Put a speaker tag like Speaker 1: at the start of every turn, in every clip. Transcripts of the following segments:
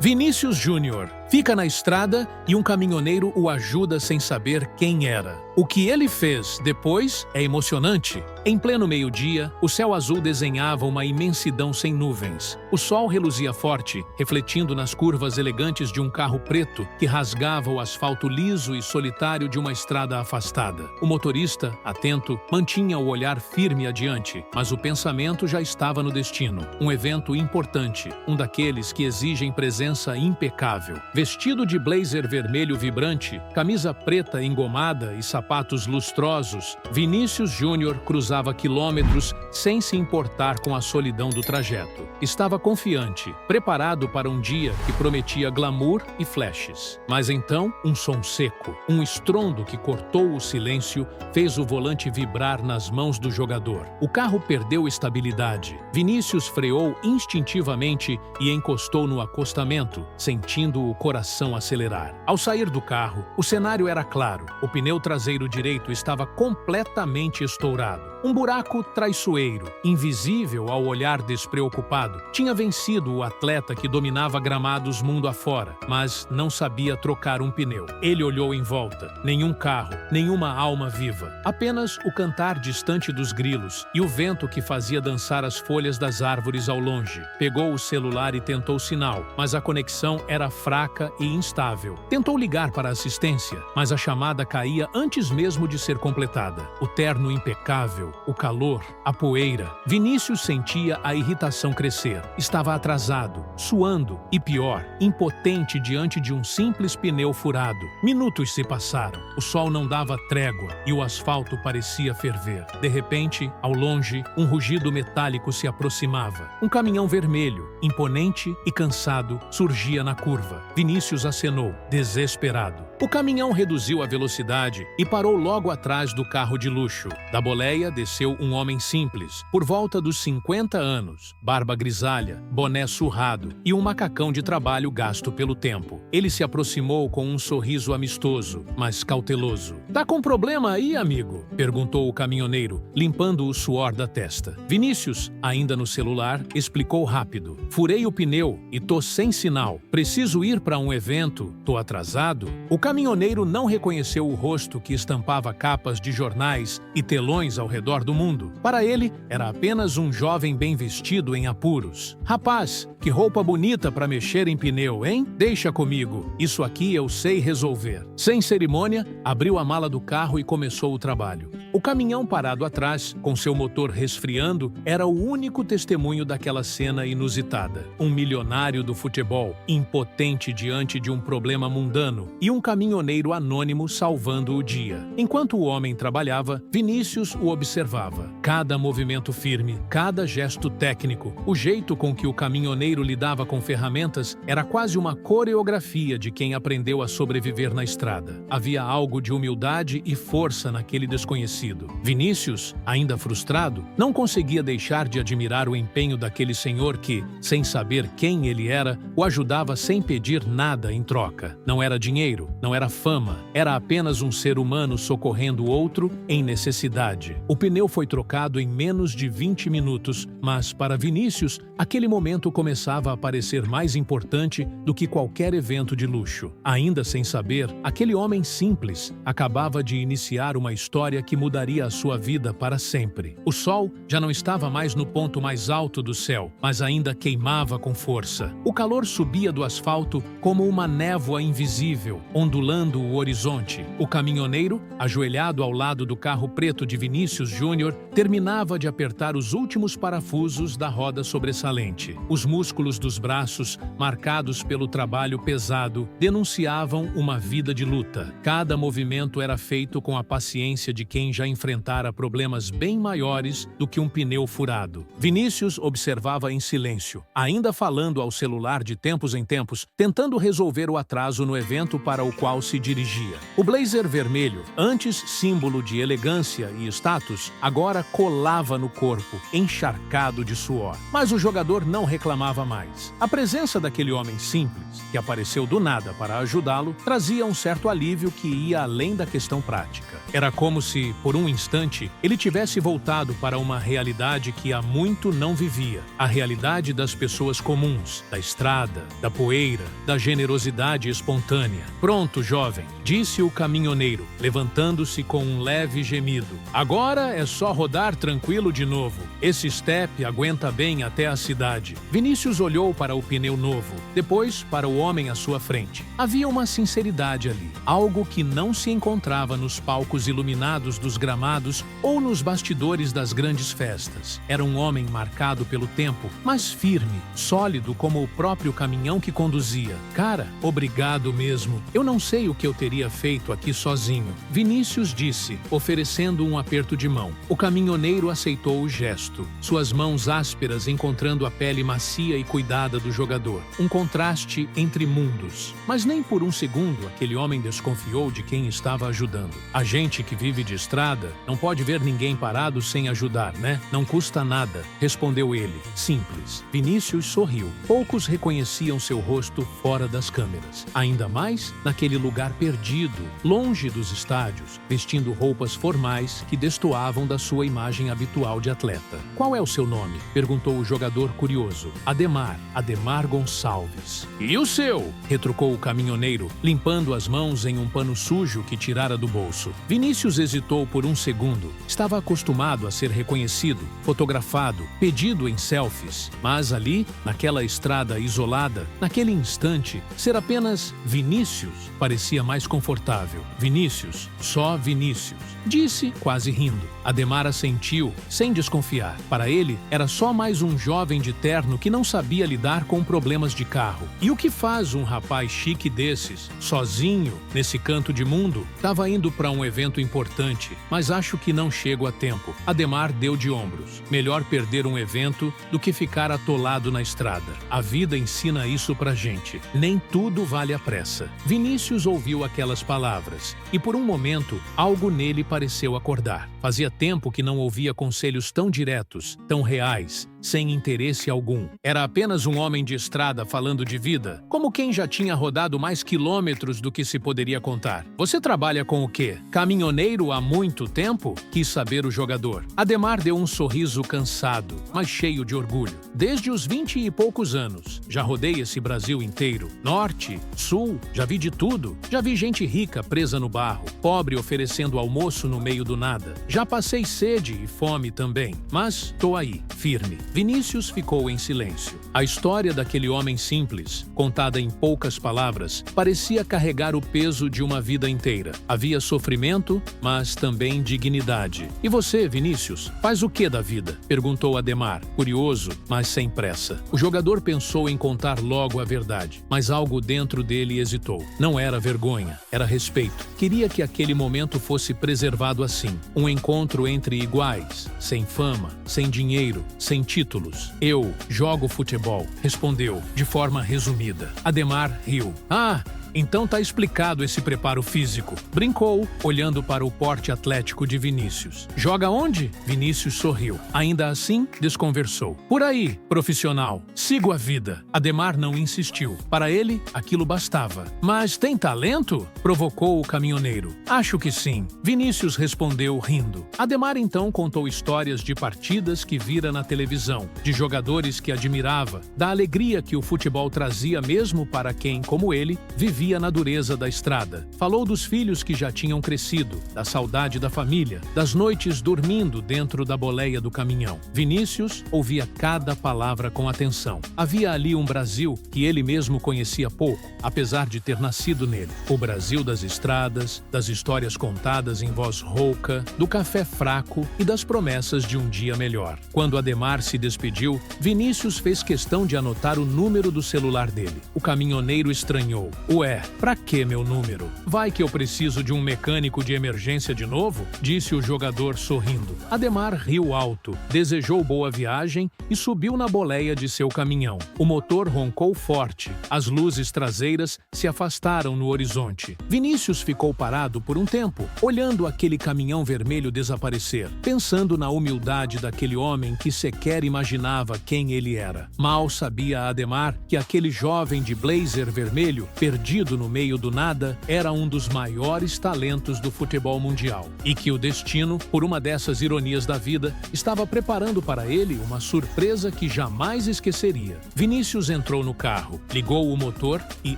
Speaker 1: Vinícius Júnior fica na estrada e um caminhoneiro o ajuda sem saber quem era. O que ele fez depois é emocionante. Em pleno meio-dia, o céu azul desenhava uma imensidão sem nuvens. O sol reluzia forte, refletindo nas curvas elegantes de um carro preto que rasgava o asfalto liso e solitário de uma estrada afastada. O motorista, atento, mantinha o olhar firme adiante, mas o pensamento já estava no destino. Um evento importante, um daqueles que exigem presença impecável. Vestido de blazer vermelho vibrante, camisa preta engomada e sapatos lustrosos, Vinícius Júnior cruzava quilômetros sem se importar com a solidão do trajeto. Estava confiante, preparado para um dia que prometia glamour e flashes. Mas então, um som seco, um estrondo que cortou o silêncio, fez o volante vibrar nas mãos do jogador. O carro perdeu estabilidade. Vinícius freou instintivamente e encostou no acostamento, sentindo o coração acelerar. Ao sair do carro, o cenário era claro. O pneu traseiro direito estava completamente estourado. Um buraco traiçoeiro, invisível ao olhar despreocupado, tinha vencido o atleta que dominava gramados mundo afora, mas não sabia trocar um pneu. Ele olhou em volta. Nenhum carro, nenhuma alma viva. Apenas o cantar distante dos grilos e o vento que fazia dançar as folhas das árvores ao longe. Pegou o celular e tentou sinal, mas a conexão era fraca e instável. Tentou ligar para a assistência, mas a chamada caía antes mesmo de ser completada. O terno impecável, o calor, a poeira. Vinícius sentia a irritação crescer. Estava atrasado, suando e, pior, impotente diante de um simples pneu furado. Minutos se passaram. O sol não dava trégua e o asfalto parecia ferver. De repente, ao longe, um rugido metálico se aproximava. Um caminhão vermelho, imponente e cansado, surgia na curva. Vinícius acenou, desesperado. O caminhão reduziu a velocidade e parou logo atrás do carro de luxo. Da boleia desceu um homem simples, por volta dos 50 anos, barba grisalha, boné surrado e um macacão de trabalho gasto pelo tempo. Ele se aproximou com um sorriso amistoso, mas cauteloso. "Tá com problema aí, amigo?" perguntou o caminhoneiro, limpando o suor da testa. Vinícius, ainda no celular, explicou rápido. "Furei o pneu e tô sem sinal. Preciso ir para um evento. Tô atrasado." O caminhoneiro não reconheceu o rosto que estampava capas de jornais e telões ao redor do mundo. Para ele, era apenas um jovem bem vestido em apuros. "Rapaz, que roupa bonita para mexer em pneu, hein? Deixa comigo. Isso aqui eu sei resolver." Sem cerimônia, abriu a mala do carro e começou o trabalho. O caminhão parado atrás, com seu motor resfriando, era o único testemunho daquela cena inusitada. Um milionário do futebol, impotente diante de um problema mundano, e um caminhoneiro anônimo salvando o dia. Enquanto o homem trabalhava, Vinícius o observava. Cada movimento firme, cada gesto técnico, o jeito com que o caminhoneiro lidava com ferramentas era quase uma coreografia de quem aprendeu a sobreviver na estrada. Havia algo de humildade e força naquele desconhecido. Vinícius, ainda frustrado, não conseguia deixar de admirar o empenho daquele senhor que, sem saber quem ele era, o ajudava sem pedir nada em troca. Não era dinheiro, não era fama, era apenas um ser humano socorrendo outro em necessidade. O pneu foi trocado em menos de 20 minutos, mas para Vinícius, aquele momento começava a parecer mais importante do que qualquer evento de luxo. Ainda sem saber, aquele homem simples acabava de iniciar uma história que mudaria a sua vida para sempre. O sol já não estava mais no ponto mais alto do céu, mas ainda queimava com força. O calor subia do asfalto como uma névoa invisível, ondulando o horizonte. O caminhoneiro, ajoelhado ao lado do carro preto de Vinícius Júnior, terminava de apertar os últimos parafusos da roda sobressalente. Os músculos dos braços, marcados pelo trabalho pesado, denunciavam uma vida de luta. Cada movimento era feito com a paciência de quem já enfrentara problemas bem maiores do que um pneu furado. Vinícius observava em silêncio, ainda falando ao celular de tempos em tempos, tentando resolver o atraso no evento para o qual se dirigia. O blazer vermelho, antes símbolo de elegância e status, olhos agora colava no corpo, encharcado de suor. Mas o jogador não reclamava mais. A presença daquele homem simples, que apareceu do nada para ajudá-lo, trazia um certo alívio que ia além da questão prática. Era como se, por um instante, ele tivesse voltado para uma realidade que há muito não vivia. A realidade das pessoas comuns, da estrada, da poeira, da generosidade espontânea. "Pronto, jovem", disse o caminhoneiro, levantando-se com um leve gemido. "Agora é só rodar tranquilo de novo. Esse step aguenta bem até a cidade." Vinícius olhou para o pneu novo, depois para o homem à sua frente. Havia uma sinceridade ali, algo que não se encontrava nos palcos iluminados dos gramados ou nos bastidores das grandes festas. Era um homem marcado pelo tempo, mas firme, sólido como o próprio caminhão que conduzia. "Cara, obrigado mesmo. Eu não sei o que eu teria feito aqui sozinho", Vinícius disse, oferecendo um aperto de mão. O caminhoneiro aceitou o gesto, suas mãos ásperas encontrando a pele macia e cuidada do jogador. Um contraste entre mundos. Mas nem por um segundo aquele homem desconfiou de quem estava ajudando. "A gente que vive de estrada não pode ver ninguém parado sem ajudar, né? Não custa nada", respondeu ele, simples. Vinícius sorriu. Poucos reconheciam seu rosto fora das câmeras. Ainda mais naquele lugar perdido, longe dos estádios, vestindo roupas formais que destoavam da sua imagem habitual de atleta. "Qual é o seu nome?", perguntou o jogador curioso. Ademar Gonçalves." "E o seu?", retrucou o caminhoneiro, limpando as mãos em um pano sujo que tirara do bolso. Vinícius hesitou por um segundo. Estava acostumado a ser reconhecido, fotografado, pedido em selfies. Mas ali, naquela estrada isolada, naquele instante, ser apenas Vinícius parecia mais confortável. "Vinícius, só Vinícius", disse, quase rindo. Ademar assentiu, sem desconfiar. Para ele, era só mais um jovem de terno que não sabia lidar com problemas de carro. E o que faz um rapaz chique desses, sozinho, nesse canto de mundo? Estava indo para um evento importante, mas acho que não chego a tempo. Ademar deu de ombros. Melhor perder um evento do que ficar atolado na estrada. A vida ensina isso pra gente. Nem tudo vale a pressa. Vinícius ouviu aquelas palavras, e por um momento, algo nele pareceu acordar. Fazia tempo que não ouvia conselhos tão diretos, tão reais, sem interesse algum. Era apenas um homem de estrada falando de vida, como quem já tinha rodado mais quilômetros do que se poderia contar. "Você trabalha com o quê? Caminhoneiro há muito tempo?", quis saber o jogador. Ademar deu um sorriso cansado, mas cheio de orgulho. "Desde os 20 e poucos anos. Já rodei esse Brasil inteiro. Norte, sul, já vi de tudo. Já vi gente rica presa no barro, pobre oferecendo almoço no meio do nada. Já passei sede e fome também, mas tô aí, firme." Vinícius ficou em silêncio. A história daquele homem simples, contada em poucas palavras, parecia carregar o peso de uma vida inteira. Havia sofrimento, mas também dignidade. "E você, Vinícius, faz o que da vida?", perguntou Ademar, curioso, mas sem pressa. O jogador pensou em contar logo a verdade, mas algo dentro dele hesitou. Não era vergonha, era respeito. Queria que aquele momento fosse preservado assim. Um encontro entre iguais, sem fama, sem dinheiro, sem títulos. "Eu jogo futebol", respondeu, de forma resumida. Ademar riu. "Ah, então tá explicado esse preparo físico", brincou, olhando para o porte atlético de Vinícius. "Joga onde?", Vinícius sorriu. Ainda assim, desconversou. "Por aí, profissional. Sigo a vida." Ademar não insistiu. Para ele, aquilo bastava. "Mas tem talento?", provocou o caminhoneiro. "Acho que sim", Vinícius respondeu rindo. Ademar então contou histórias de partidas que vira na televisão, de jogadores que admirava, da alegria que o futebol trazia mesmo para quem, como ele, vivia na dureza da estrada. Falou dos filhos que já tinham crescido, da saudade da família, das noites dormindo dentro da boleia do caminhão. Vinícius ouvia cada palavra com atenção. Havia ali um Brasil que ele mesmo conhecia pouco, apesar de ter nascido nele. O Brasil das estradas, das histórias contadas em voz rouca, do café fraco e das promessas de um dia melhor. Quando Ademar se despediu, Vinícius fez questão de anotar o número do celular dele. O O caminhoneiro estranhou. Ué, pra que meu número? Vai que eu preciso de um mecânico de emergência de novo? Disse o jogador sorrindo. Ademar riu alto, desejou boa viagem e subiu na boleia de seu caminhão. O motor roncou forte. As luzes traseiras se afastaram no horizonte. Vinícius ficou parado por um tempo, olhando aquele caminhão vermelho desaparecer, pensando na humildade daquele homem que sequer imaginava quem ele era. Mal sabia Ademar que aquele jovem de blazer vermelho, perdido no meio do nada, era um dos maiores talentos do futebol mundial e que o destino, por uma dessas ironias da vida, estava preparando para ele uma surpresa que jamais esqueceria. Vinícius entrou no carro, ligou o motor e,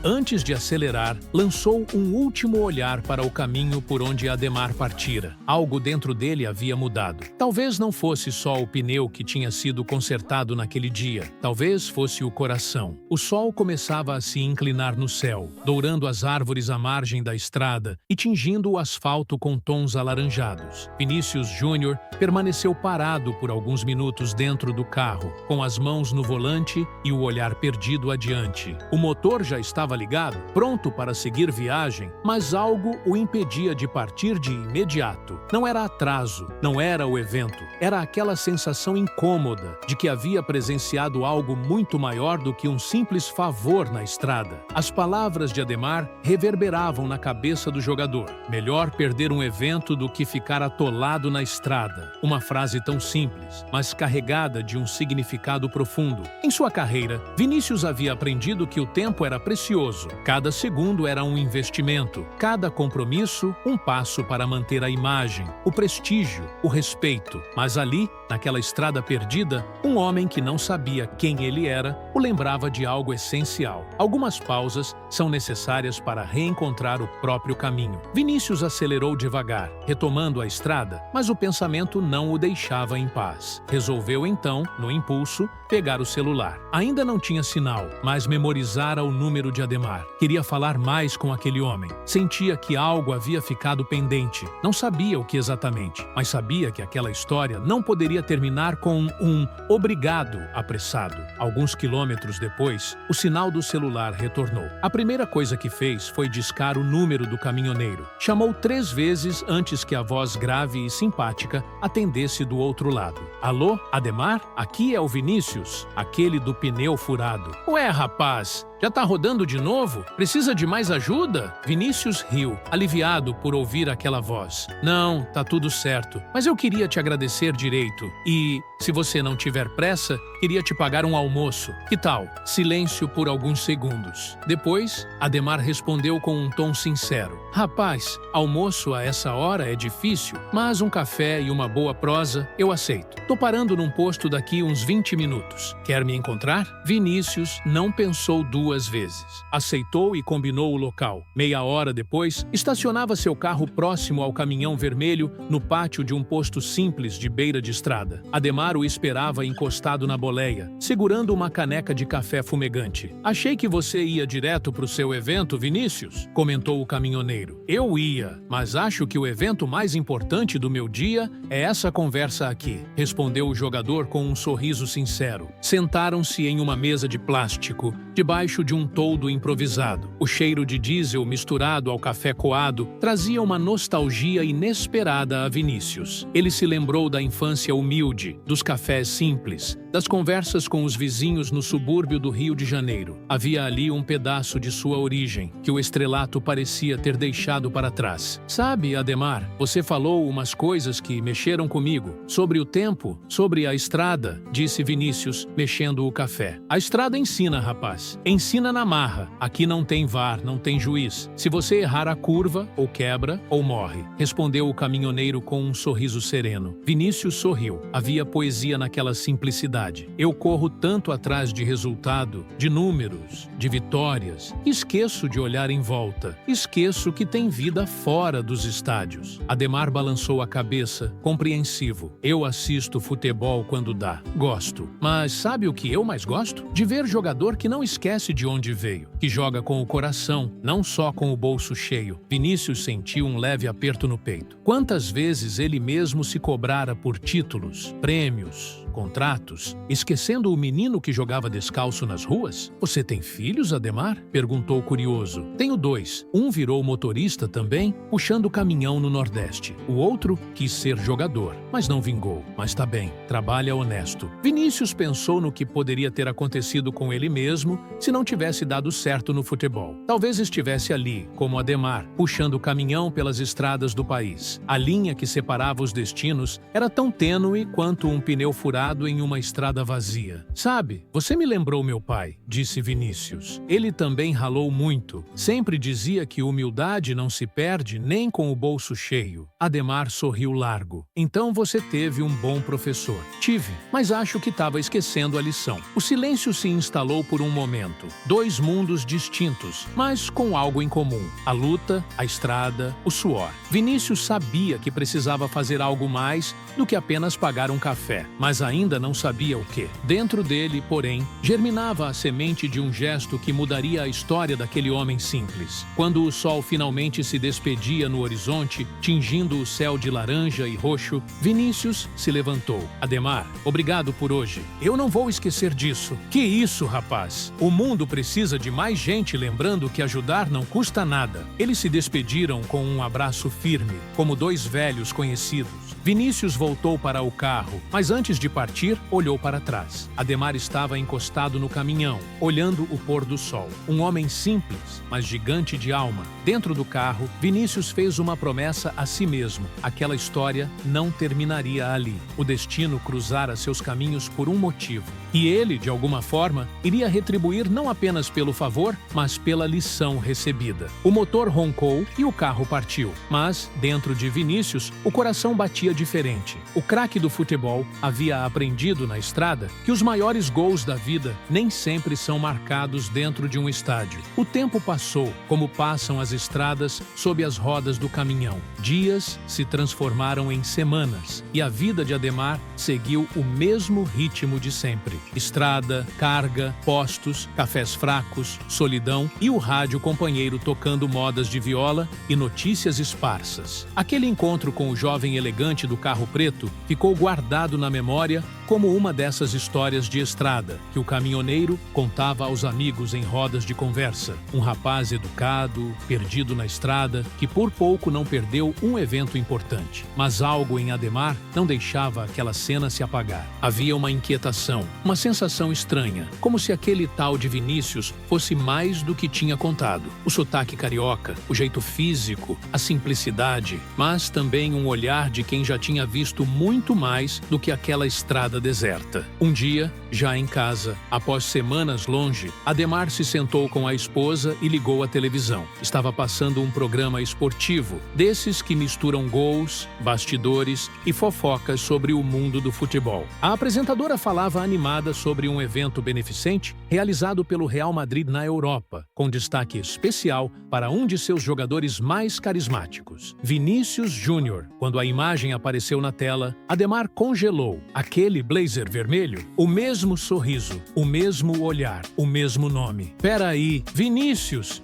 Speaker 1: antes de acelerar, lançou um último olhar para o caminho por onde Ademar partira. Algo dentro dele havia mudado. Talvez não fosse só o pneu que tinha sido consertado naquele dia. Talvez fosse o coração. O sol começava a se inclinar no céu, dourando as árvores à margem da estrada e tingindo o asfalto com tons alaranjados. Vinícius Júnior permaneceu parado por alguns minutos dentro do carro, com as mãos no volante e o olhar perdido adiante. O motor já estava ligado, pronto para seguir viagem, mas algo o impedia de partir de imediato. Não era atraso, não era o evento, era aquela sensação incômoda de que havia presenciado algo muito maior do que um simples favor na estrada. As palavras de Ademar reverberavam na cabeça do jogador. Melhor perder um evento do que ficar atolado na estrada. Uma frase tão simples, mas carregada de um significado profundo. Em sua carreira, Vinícius havia aprendido que o tempo era precioso. Cada segundo era um investimento, cada compromisso um passo para manter a imagem, o prestígio, o respeito. Mas ali, naquela estrada perdida, um homem que não sabia quem ele era o lembrava de algo essencial. Algumas pausas são necessárias para reencontrar o próprio caminho. Vinícius acelerou devagar, retomando a estrada, mas o pensamento não o deixava em paz. Resolveu então, no impulso, pegar o celular. Ainda não tinha sinal, mas memorizara o número de Ademar. Queria falar mais com aquele homem. Sentia que algo havia ficado pendente. Não sabia o que exatamente, mas sabia que aquela história não poderia terminar com um obrigado apressado. Alguns quilômetros depois, o sinal do celular retornou. A primeira coisa que fez foi discar o número do caminhoneiro. Chamou 3 vezes antes que a voz grave e simpática atendesse do outro lado. Alô, Ademar? Aqui é o Vinícius, aquele do pneu furado. Ué, rapaz, já tá rodando de novo? Precisa de mais ajuda? Vinícius riu, aliviado por ouvir aquela voz. Não, tá tudo certo, mas eu queria te agradecer direito. E, se você não tiver pressa, queria te pagar um almoço. Que tal? Silêncio por alguns segundos. Depois, Ademar respondeu com um tom sincero. Rapaz, almoço a essa hora é difícil, mas um café e uma boa prosa eu aceito. Tô parando num posto daqui uns 20 minutos. Quer me encontrar? Vinícius não pensou duas vezes. Aceitou e combinou o local. Meia hora depois, estacionava seu carro próximo ao caminhão vermelho no pátio de um posto simples de beira de estrada. Ademar o esperava encostado na boleia, segurando uma caneca de café fumegante. Achei que você ia direto pro seu evento, Vinícius, comentou o caminhoneiro. Eu ia, mas acho que o evento mais importante do meu dia é essa conversa aqui, respondeu o jogador com um sorriso sincero. Sentaram-se em uma mesa de plástico, debaixo de um toldo improvisado. O cheiro de diesel misturado ao café coado trazia uma nostalgia inesperada a Vinícius. Ele se lembrou da infância humilde, dos cafés simples, das conversas com os vizinhos no subúrbio do Rio de Janeiro. Havia ali um pedaço de sua origem, que o estrelato parecia ter deixado para trás. Sabe, Ademar, você falou umas coisas que mexeram comigo. Sobre o tempo, sobre a estrada, disse Vinícius, mexendo o café. A estrada ensina, rapaz. Ensina na marra. Aqui não tem VAR, não tem juiz. Se você errar a curva, ou quebra, ou morre, respondeu o caminhoneiro com um sorriso sereno. Vinícius sorriu. Havia poesia naquela simplicidade. Eu corro tanto atrás de resultado, de números, de vitórias. Esqueço de olhar em volta. Esqueço que tem vida fora dos estádios. Ademar balançou a cabeça, compreensivo. Eu assisto futebol quando dá. Gosto. Mas sabe o que eu mais gosto? De ver jogador que não esquece de onde veio, que joga com o coração, não só com o bolso cheio. Vinícius sentiu um leve aperto no peito. Quantas vezes ele mesmo se cobrara por títulos, prêmios, contratos, esquecendo o menino que jogava descalço nas ruas? Você tem filhos, Ademar? Perguntou curioso. Tenho 2. Um virou motorista também, puxando caminhão no Nordeste. O outro quis ser jogador, mas não vingou. Mas tá bem, trabalha honesto. Vinícius pensou no que poderia ter acontecido com ele mesmo se não tivesse dado certo no futebol. Talvez estivesse ali, como Ademar, puxando o caminhão pelas estradas do país. A linha que separava os destinos era tão tênue quanto um pneu furado em uma estrada vazia. Sabe, você me lembrou meu pai, disse Vinícius. Ele também ralou muito. Sempre dizia que humildade não se perde nem com o bolso cheio. Ademar sorriu largo. Então você teve um bom professor. Tive, mas acho que estava esquecendo a lição. O silêncio se instalou por um momento. 2 mundos distintos, mas com algo em comum. A luta, a estrada, o suor. Vinícius sabia que precisava fazer algo mais do que apenas pagar um café, mas ainda não sabia o quê. Dentro dele, porém, germinava a semente de um gesto que mudaria a história daquele homem simples. Quando o sol finalmente se despedia no horizonte, tingindo o céu de laranja e roxo, Vinícius se levantou. Ademar, obrigado por hoje. Eu não vou esquecer disso. Que isso, rapaz? O mundo precisa de mais gente lembrando que ajudar não custa nada. Eles se despediram com um abraço firme, como 2 velhos conhecidos. Vinícius voltou para o carro, mas antes de partir, olhou para trás. Ademar estava encostado no caminhão, olhando o pôr do sol. Um homem simples, mas gigante de alma. Dentro do carro, Vinícius fez uma promessa a si mesmo. Aquela história não terminaria ali. O destino cruzara seus caminhos por um motivo. E ele, de alguma forma, iria retribuir não apenas pelo favor, mas pela lição recebida. O motor roncou e o carro partiu. Mas, dentro de Vinícius, o coração batia diferente. O craque do futebol havia aprendido na estrada que os maiores gols da vida nem sempre são marcados dentro de um estádio. O tempo passou, como passam as estradas sob as rodas do caminhão. Dias se transformaram em semanas e a vida de Ademar seguiu o mesmo ritmo de sempre. Estrada, carga, postos, cafés fracos, solidão e o rádio companheiro tocando modas de viola e notícias esparsas. Aquele encontro com o jovem elegante do carro preto ficou guardado na memória como uma dessas histórias de estrada que o caminhoneiro contava aos amigos em rodas de conversa. Um rapaz educado, perdido na estrada, que por pouco não perdeu um evento importante. Mas algo em Ademar não deixava aquela cena se apagar. Havia uma inquietação, uma sensação estranha, como se aquele tal de Vinícius fosse mais do que tinha contado. O sotaque carioca, o jeito físico, a simplicidade, mas também um olhar de quem já tinha visto muito mais do que aquela estrada deserta. Um dia, já em casa, após semanas longe, Ademar se sentou com a esposa e ligou a televisão. Estava passando um programa esportivo, desses que misturam gols, bastidores e fofocas sobre o mundo do futebol. A apresentadora falava animada sobre um evento beneficente realizado pelo Real Madrid na Europa, com destaque especial para um de seus jogadores mais carismáticos, Vinícius Júnior. Quando a imagem apareceu na tela, Ademar congelou. Aquele blazer vermelho, o mesmo sorriso, o mesmo olhar, o mesmo nome. Peraí, Vinícius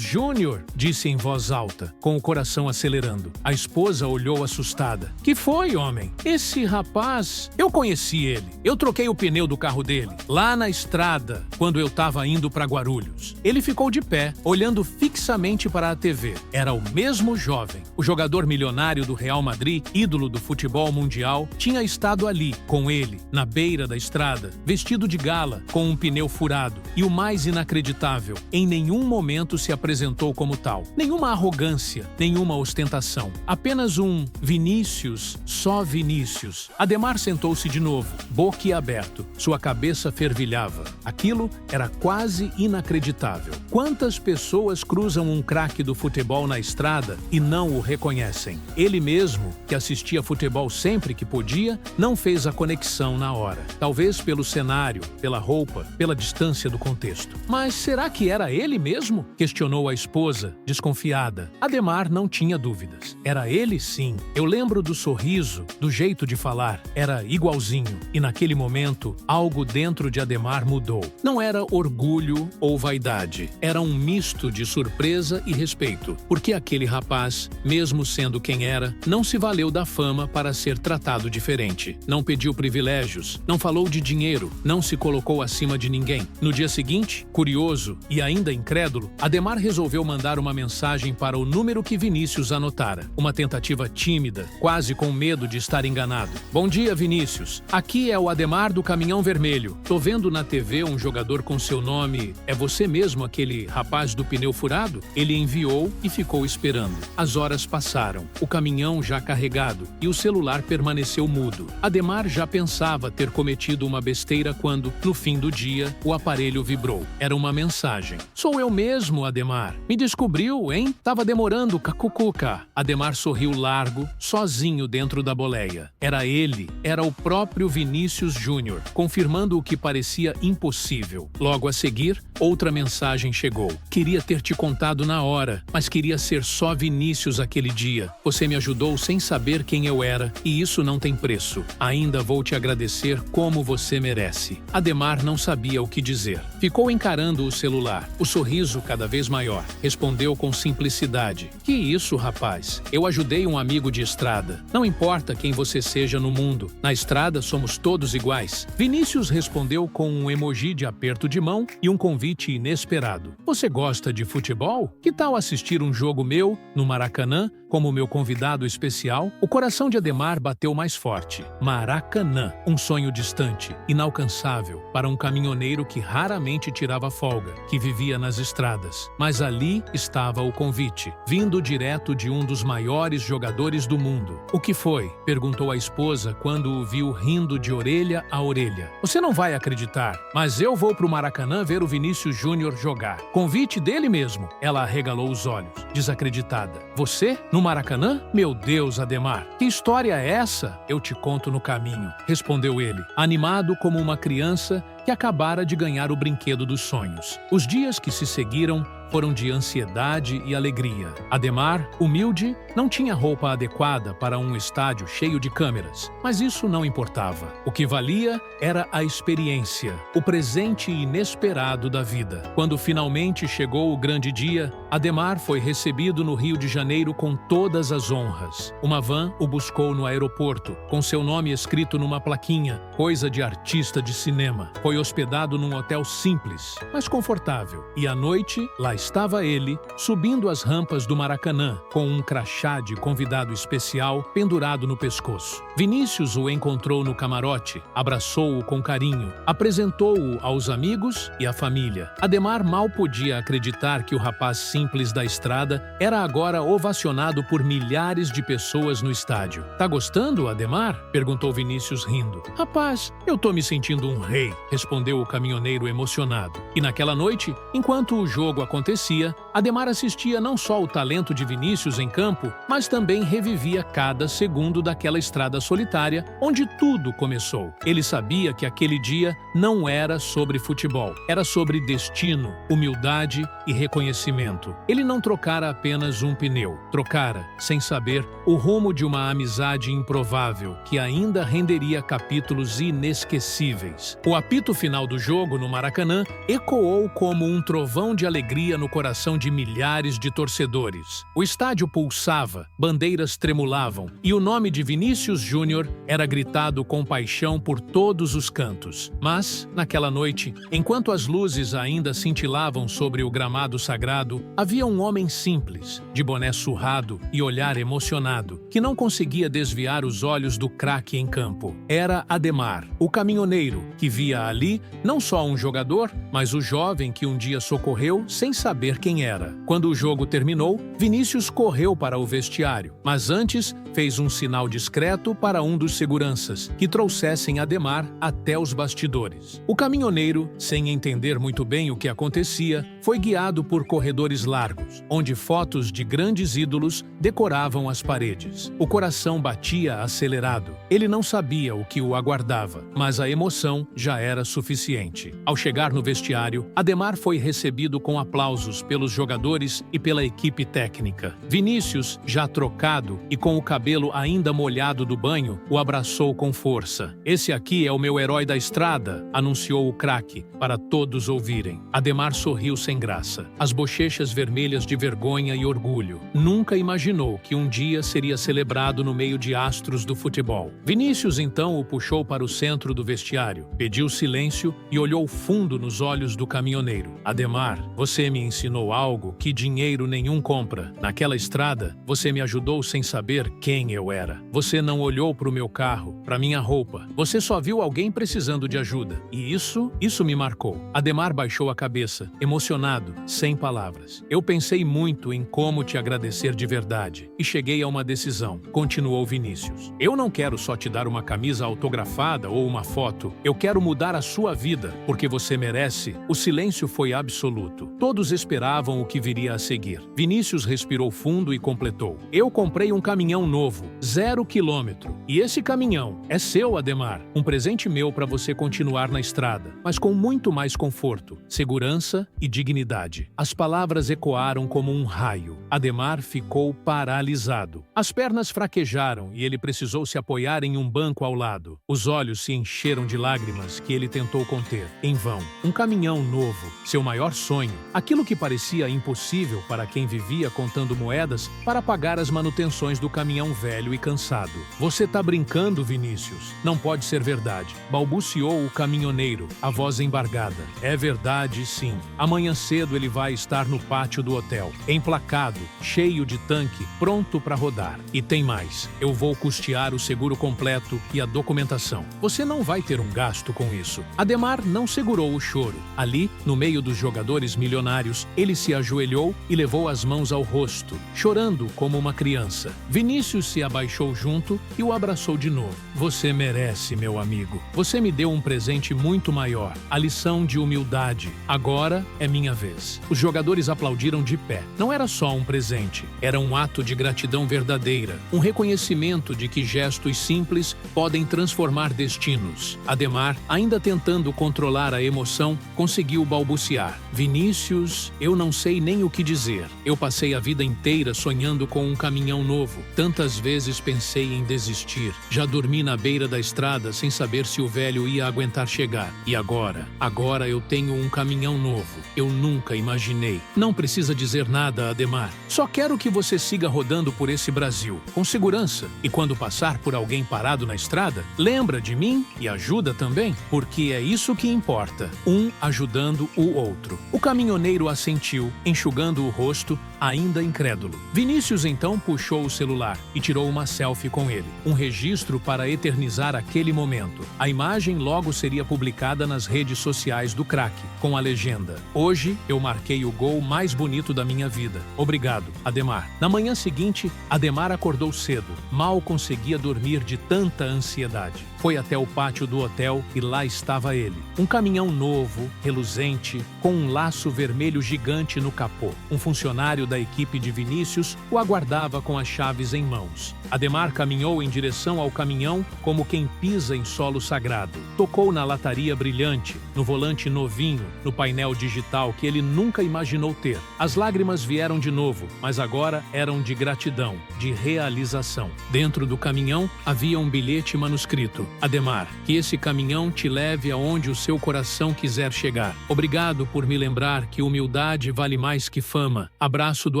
Speaker 1: Júnior, disse em voz alta, com o coração acelerando. A esposa olhou assustada. Que foi, homem? Esse rapaz, eu conheci ele. Eu troquei o pneu do carro dele, lá na estrada, quando eu estava indo para Guarulhos. Ele ficou de pé, olhando fixamente para a TV. Era o mesmo jovem. O jogador milionário do Real Madrid, ídolo do futebol mundial, tinha estado ali, com ele, na beira da estrada, vestido de gala, com um pneu furado. E o mais inacreditável, em nenhum momento se apresentou como tal. Nenhuma arrogância, nenhuma ostentação. Apenas um Vinícius, só Vinícius. Ademar sentou-se de novo, boquiaberto. Sua cabeça fervilhava. Aquilo era quase inacreditável. Quantas pessoas cruzam um craque do futebol na estrada e não o reconhecem? Ele mesmo, que assistia futebol sempre que podia, não fez a conexão na hora. Talvez pelo cenário, pela roupa, pela distância do contexto. Mas será que era ele mesmo? Questionou a esposa, desconfiada. Ademar não tinha dúvidas. Era ele sim. Eu lembro do sorriso, do jeito de falar. Era igualzinho. E naquele momento, algo dentro de Ademar mudou. hesitou. Não era orgulho ou vaidade, era um misto de surpresa e respeito, porque aquele rapaz, mesmo sendo quem era, não se valeu da fama para ser tratado diferente. Não pediu privilégios, não falou de dinheiro, não se colocou acima de ninguém. No dia seguinte, curioso e ainda incrédulo, Ademar resolveu mandar uma mensagem para o número que Vinícius anotara. Uma tentativa tímida, quase com medo de estar enganado. Bom dia, Vinícius. Aqui é o Ademar do Caminhão Vermelho. Tô vendo na TV um jogador com seu nome. É você mesmo aquele rapaz do pneu furado? Ele enviou e ficou esperando. As horas passaram, o caminhão já carregado e o celular permaneceu mudo. Ademar já pensava ter cometido uma besteira quando, no fim do dia, o aparelho vibrou. Era uma mensagem. Sou eu mesmo, Ademar. Me descobriu, hein? Tava demorando, cacucuca. Ademar sorriu largo, sozinho dentro da boleia. Era ele, era o próprio Vinícius Júnior, confirmando o que parecia impossível. Logo a seguir, outra mensagem chegou. Queria ter te contado na hora, mas queria ser só Vinícius aquele dia. Você me ajudou sem saber quem eu era, e isso não tem preço. Ainda vou te agradecer como você merece. Ademar não sabia o que dizer. Ficou encarando o celular, o sorriso cada vez maior. Respondeu com simplicidade. Que isso, rapaz? Eu ajudei um amigo de estrada. Não importa quem você seja no mundo, na estrada somos todos iguais. Vinícius respondeu com um emoji de aperto de mão e um convite inesperado. Você gosta de futebol? Que tal assistir um jogo meu no Maracanã como meu convidado especial? O coração de Ademar bateu mais forte. Maracanã, um sonho distante, inalcançável para um caminhoneiro que raramente tirava folga, que vivia nas estradas. Mas ali estava o convite, vindo direto de um dos maiores jogadores do mundo. O que foi? Perguntou a esposa quando o viu rindo de orelha a orelha. Você não vai acreditar, mas eu vou pro Maracanã ver o Vinícius Júnior jogar. Convite dele mesmo. Ela arregalou os olhos, desacreditada. Você? No Maracanã? Meu Deus, Ademar, que história é essa? Eu te conto no caminho, respondeu ele, animado como uma criança que acabara de ganhar o brinquedo dos sonhos. Os dias que se seguiram foram de ansiedade e alegria. Ademar, humilde, não tinha roupa adequada para um estádio cheio de câmeras, mas isso não importava. O que valia era a experiência, o presente inesperado da vida. Quando finalmente chegou o grande dia, Ademar foi recebido no Rio de Janeiro com todas as honras. Uma van o buscou no aeroporto, com seu nome escrito numa plaquinha, coisa de artista de cinema. Foi hospedado num hotel simples, mas confortável, e à noite, lá estava ele, subindo as rampas do Maracanã, com um crachá de convidado especial pendurado no pescoço. Vinícius o encontrou no camarote, abraçou-o com carinho, apresentou-o aos amigos e à família. Ademar mal podia acreditar que o rapaz simples da estrada era agora ovacionado por milhares de pessoas no estádio. Tá gostando, Ademar? Perguntou Vinícius rindo. Rapaz, eu tô me sentindo um rei, respondeu o caminhoneiro emocionado. E naquela noite, enquanto o jogo acontecia, Ademar assistia não só o talento de Vinícius em campo, mas também revivia cada segundo daquela estrada solitária onde tudo começou. Ele sabia que aquele dia não era sobre futebol, era sobre destino, humildade e reconhecimento. Ele não trocara apenas um pneu, trocara, sem saber, o rumo de uma amizade improvável que ainda renderia capítulos inesquecíveis. O apito final do jogo no Maracanã ecoou como um trovão de alegria no coração de milhares de torcedores. O estádio pulsava, bandeiras tremulavam e o nome de Vinícius Júnior era gritado com paixão por todos os cantos. Mas, naquela noite, enquanto as luzes ainda cintilavam sobre o gramado sagrado, havia um homem simples, de boné surrado e olhar emocionado, que não conseguia desviar os olhos do craque em campo. Era Ademar, o caminhoneiro, que via ali não só um jogador, mas o jovem que um dia socorreu sem saber quem era. Quando o jogo terminou, Vinícius correu para o vestiário, mas antes fez um sinal discreto para um dos seguranças, que trouxessem Ademar até os bastidores. O caminhoneiro, sem entender muito bem o que acontecia, foi guiado por corredores largos, onde fotos de grandes ídolos decoravam as paredes. O coração batia acelerado. Ele não sabia o que o aguardava, mas a emoção já era suficiente. Ao chegar no vestiário, Ademar foi recebido com aplausos pelos jogadores jogadores e pela equipe técnica. Vinícius, já trocado e com o cabelo ainda molhado do banho, o abraçou com força. "Esse aqui é o meu herói da estrada", anunciou o craque, para todos ouvirem. Ademar sorriu sem graça, as bochechas vermelhas de vergonha e orgulho. Nunca imaginou que um dia seria celebrado no meio de astros do futebol. Vinícius então o puxou para o centro do vestiário, pediu silêncio e olhou fundo nos olhos do caminhoneiro. "Ademar, você me ensinou algo que dinheiro nenhum compra. Naquela estrada, você me ajudou sem saber quem eu era. Você não olhou para o meu carro, para minha roupa. Você só viu alguém precisando de ajuda. E isso me marcou." Ademar baixou a cabeça, emocionado, sem palavras. "Eu pensei muito em como te agradecer de verdade e cheguei a uma decisão", continuou Vinícius. "Eu não quero só te dar uma camisa autografada ou uma foto. Eu quero mudar a sua vida, porque você merece." O silêncio foi absoluto. Todos esperavam o que viria a seguir. Vinícius respirou fundo e completou: "Eu comprei um caminhão novo, 0 quilômetro. E esse caminhão é seu, Ademar. Um presente meu para você continuar na estrada, mas com muito mais conforto, segurança e dignidade." As palavras ecoaram como um raio. Ademar ficou paralisado. As pernas fraquejaram e ele precisou se apoiar em um banco ao lado. Os olhos se encheram de lágrimas que ele tentou conter. Em vão. Um caminhão novo, seu maior sonho, aquilo que parecia impossível para quem vivia contando moedas para pagar as manutenções do caminhão velho e cansado. "Você tá brincando, Vinícius? Não pode ser verdade", balbuciou o caminhoneiro, a voz embargada. "É verdade, sim. Amanhã cedo ele vai estar no pátio do hotel, emplacado, cheio de tanque, pronto para rodar. E tem mais. Eu vou custear o seguro completo e a documentação. Você não vai ter um gasto com isso." Ademar não segurou o choro. Ali, no meio dos jogadores milionários, ele se ajoelhou e levou as mãos ao rosto, chorando como uma criança. Vinícius se abaixou junto e o abraçou de novo. "Você merece, meu amigo. Você me deu um presente muito maior, a lição de humildade. Agora é minha vez." Os jogadores aplaudiram de pé. Não era só um presente, era um ato de gratidão verdadeira, um reconhecimento de que gestos simples podem transformar destinos. Ademar, ainda tentando controlar a emoção, conseguiu balbuciar: "Vinícius, eu não sei nem o que dizer. Eu passei a vida inteira sonhando com um caminhão novo. Tantas vezes pensei em desistir. Já dormi na beira da estrada sem saber se o velho ia aguentar chegar. E agora eu tenho um caminhão novo. Eu nunca imaginei. Não precisa dizer nada, Ademar. Só quero que você siga rodando por esse Brasil, com segurança. E quando passar por alguém parado na estrada, lembra de mim e ajuda também, porque é isso que importa, um ajudando o outro." O caminhoneiro assentiu, enxugando o rosto, ainda incrédulo. Vinícius então puxou o celular e tirou uma selfie com ele, um registro para eternizar aquele momento. A imagem logo seria publicada nas redes sociais do craque, com a legenda: "Hoje eu marquei o gol mais bonito da minha vida. Obrigado, Ademar." Na manhã seguinte, Ademar acordou cedo. Mal conseguia dormir de tanta ansiedade. Foi até o pátio do hotel e lá estava ele. Um caminhão novo, reluzente, com um laço vermelho gigante no capô. Um funcionário da equipe de Vinícius o aguardava com as chaves em mãos. Ademar caminhou em direção ao caminhão como quem pisa em solo sagrado. Tocou na lataria brilhante, no volante novinho, no painel digital que ele nunca imaginou ter. As lágrimas vieram de novo, mas agora eram de gratidão, de realização. Dentro do caminhão havia um bilhete manuscrito: "Ademar, que esse caminhão te leve aonde o seu coração quiser chegar. Obrigado por me lembrar que humildade vale mais que fama. Abraço do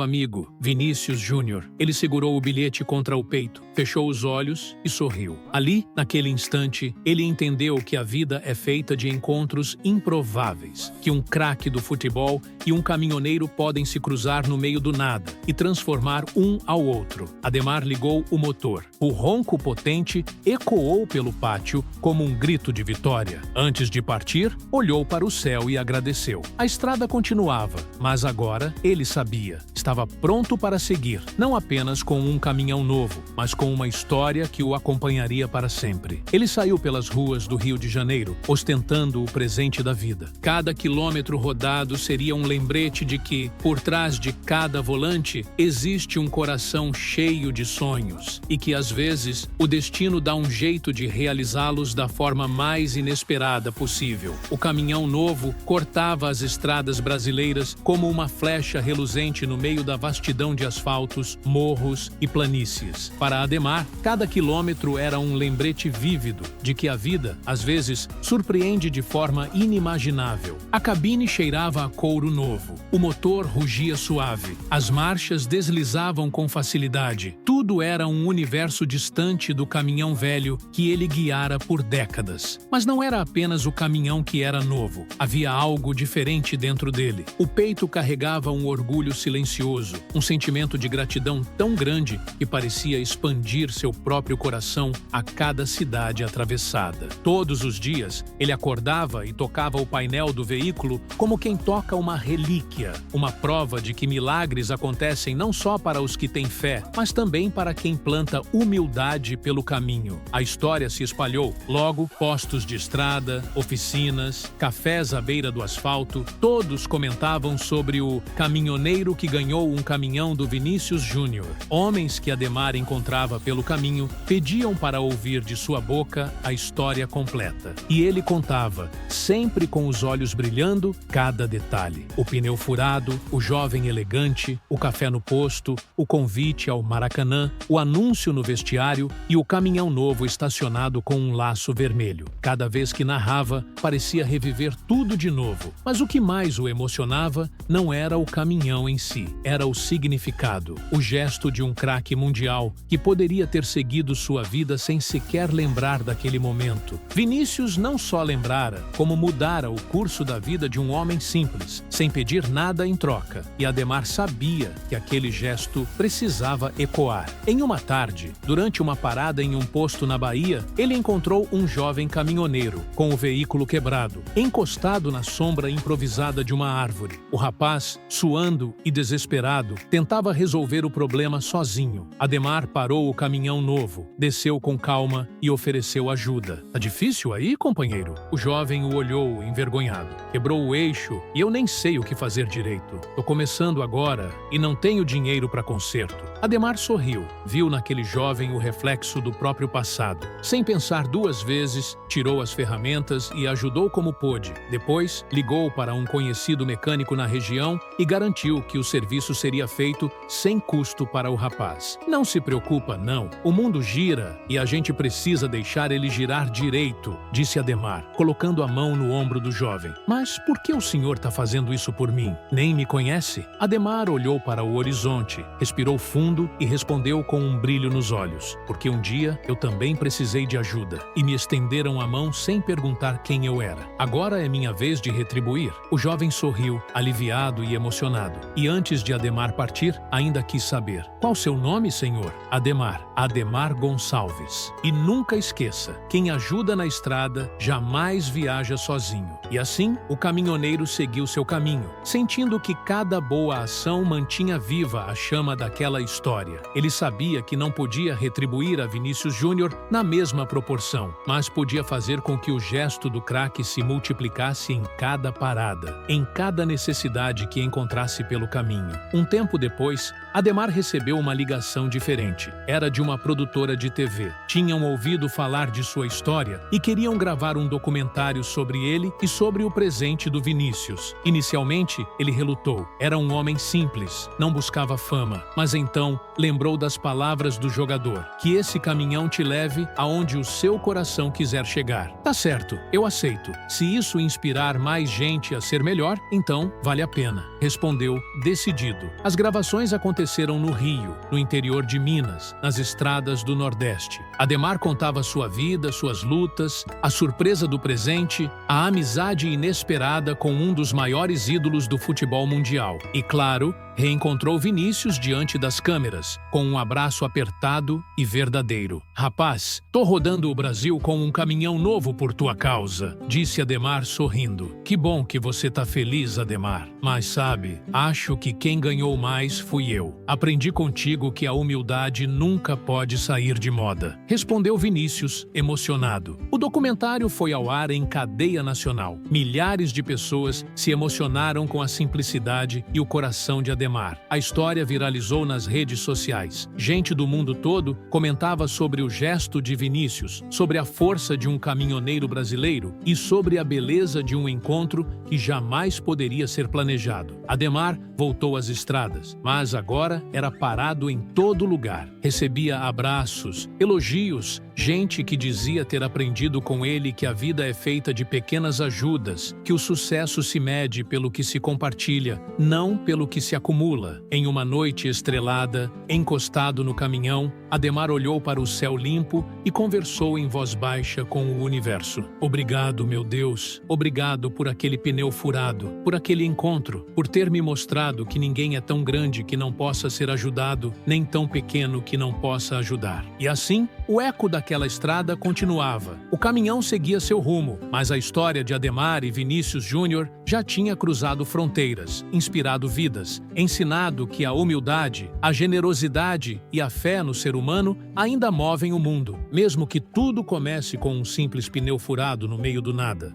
Speaker 1: amigo, Vinícius Júnior." Ele segurou o bilhete contra o peito, fechou os olhos e sorriu. Ali, naquele instante, ele entendeu que a vida é feita de encontros improváveis, que um craque do futebol e um caminhoneiro podem se cruzar no meio do nada e transformar um ao outro. Ademar ligou o motor. O ronco potente ecoou pelo pátio como um grito de vitória. Antes de partir, olhou para o céu e agradeceu. A estrada continuava, mas agora ele sabia. Estava pronto para seguir, não apenas com um caminhão novo, mas com uma história que o acompanharia para sempre. Ele saiu pelas ruas do Rio de Janeiro, ostentando o presente da vida. Cada quilômetro rodado seria um lembrete de que, por trás de cada volante, existe um coração cheio de sonhos e que, às vezes, o destino dá um jeito de realizá-los da forma mais inesperada possível. O caminhão novo cortava as estradas brasileiras como uma flecha reluzente no meio da vastidão de asfaltos, morros e planícies. Para Ademar, cada quilômetro era um lembrete vívido de que a vida, às vezes, surpreende de forma inimaginável. A cabine cheirava a couro novo, o motor rugia suave, as marchas deslizavam com facilidade. Tudo era um universo distante do caminhão velho que ele guiara por décadas. Mas não era apenas o caminhão que era novo. Havia algo diferente dentro dele. O peito carregava um orgulho silencioso, um sentimento de gratidão tão grande que parecia expandir seu próprio coração a cada cidade atravessada. Todos os dias, ele acordava e tocava o painel do veículo como quem toca uma relíquia, uma prova de que milagres acontecem não só para os que têm fé, mas também para quem planta humildade pelo caminho. A história se espalhou. Logo, postos de estrada, oficinas, cafés à beira do asfalto, todos comentavam sobre o caminhoneiro que ganhou um caminhão do Vinícius Júnior. Homens que Ademar encontrava pelo caminho pediam para ouvir de sua boca a história completa. E ele contava, sempre com os olhos brilhando, cada detalhe. O pneu furado, o jovem elegante, o café no posto, o convite ao Maracanã, o anúncio no vestiário e o caminhão novo estacionado com um laço vermelho. Cada vez que narrava, parecia reviver tudo de novo. Mas o que mais o emocionava não era o caminhão em si, era o significado, o gesto de um craque mundial que poderia ter seguido sua vida sem sequer lembrar daquele momento. Vinícius não só lembrara, como mudara o curso da vida de um homem simples, sem pedir nada em troca. E Ademar sabia que aquele gesto precisava ecoar. Em uma tarde, durante uma parada em um posto na Bahia, ele encontrou um jovem caminhoneiro, com o veículo quebrado, encostado na sombra improvisada de uma árvore. O rapaz, suando e desesperado, tentava resolver o problema sozinho. Ademar parou o caminhão novo, desceu com calma e ofereceu ajuda. "Tá difícil aí, companheiro?" O jovem o olhou envergonhado. "Quebrou o eixo e eu nem sei o que fazer direito. Tô começando agora e não tenho dinheiro para conserto." Ademar sorriu. Viu naquele jovem o reflexo do próprio passado. Sem pensar duas vezes, tirou as ferramentas e ajudou como pôde. Depois, ligou para um conhecido mecânico na região e garantiu que o serviço seria feito sem custo para o rapaz. "Não se preocupa, não. O mundo gira e a gente precisa deixar ele girar direito", disse Ademar, colocando a mão no ombro do jovem. "Mas por que o senhor está fazendo isso por mim? Nem me conhece?" Ademar olhou para o horizonte, respirou fundo e respondeu com um brilho nos olhos. "Porque um dia eu também precisei de ajuda e me estenderam a mão sem perguntar quem eu era. Agora é minha vez de retribuir." O jovem sorriu, aliviado e emocionado. E antes de Ademar partir, ainda quis saber: "Qual seu nome, senhor?" "Ademar. Ademar Gonçalves. E nunca esqueça, quem ajuda na estrada jamais viaja sozinho." E assim, o caminhoneiro seguiu seu caminho, sentindo que cada boa ação mantinha viva a chama daquela história. Ele sabia que não podia retribuir a Vinícius Júnior na mesma proporção, mas podia fazer com que o gesto do craque se multiplicasse em cada parada, em cada necessidade que encontrasse pelo caminho. Um tempo depois, Ademar recebeu uma ligação diferente. Era de uma produtora de TV. Tinham ouvido falar de sua história e queriam gravar um documentário sobre ele e sobre o presente do Vinícius. Inicialmente, ele relutou. Era um homem simples, não buscava fama, mas então lembrou das palavras do jogador: "Que esse caminhão te leve aonde o seu coração quiser chegar." "Tá certo, eu aceito. Se isso inspirar mais gente a ser melhor, então vale a pena", respondeu, decidido. As gravações aconteceram no Rio, no interior de Minas, nas estradas do Nordeste. Ademar contava sua vida, suas lutas, a surpresa do presente, a amizade inesperada com um dos maiores ídolos do futebol mundial. E, claro, reencontrou Vinícius diante das câmeras, com um abraço apertado e verdadeiro. "Rapaz, tô rodando o Brasil com um caminhão novo por tua causa", disse Ademar sorrindo. "Que bom que você tá feliz, Ademar. Mas sabe, acho que quem ganhou mais fui eu. Aprendi contigo que a humildade nunca pode sair de moda", respondeu Vinícius, emocionado. O documentário foi ao ar em cadeia nacional. Milhares de pessoas se emocionaram com a simplicidade e o coração de Ademar. A história viralizou nas redes sociais. Gente do mundo todo comentava sobre o gesto de Vinícius, sobre a força de um caminhoneiro brasileiro e sobre a beleza de um encontro que jamais poderia ser planejado. Ademar voltou às estradas, mas agora era parado em todo lugar. Recebia abraços, elogios, gente que dizia ter aprendido com ele que a vida é feita de pequenas ajudas, que o sucesso se mede pelo que se compartilha, não pelo que se acumula. Em uma noite estrelada, encostado no caminhão, Ademar olhou para o céu limpo e conversou em voz baixa com o universo. "Obrigado, meu Deus. Obrigado por aquele pneu furado, por aquele encontro, por ter me mostrado que ninguém é tão grande que não possa ser ajudado, nem tão pequeno que não possa ajudar." E assim, o eco daquela estrada continuava. O caminhão seguia seu rumo, mas a história de Ademar e Vinícius Júnior já tinha cruzado fronteiras, inspirado vidas, ensinado que a humildade, a generosidade e a fé no ser humano ainda movem o mundo, mesmo que tudo comece com um simples pneu furado no meio do nada.